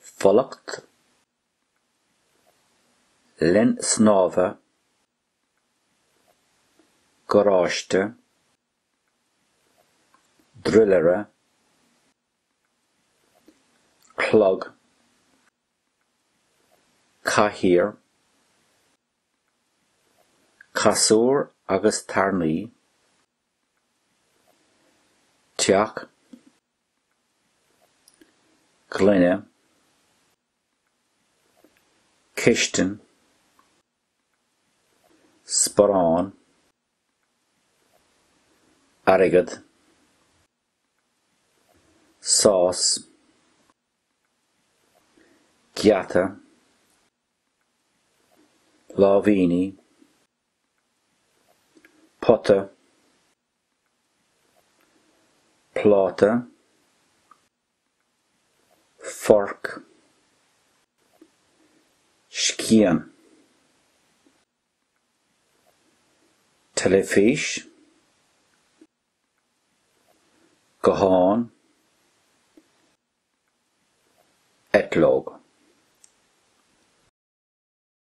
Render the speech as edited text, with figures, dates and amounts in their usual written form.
Folacht, Len Snava, Goráiste, Drillera, Clog, Cahir, Casúr agus Tarnaí, Teach, Glynne, Kishton, Sporán, Arigad, Sauce, Giata, Lavini, Potter, Plata, Fork, Skian, Telefish, Gohan, Etlog.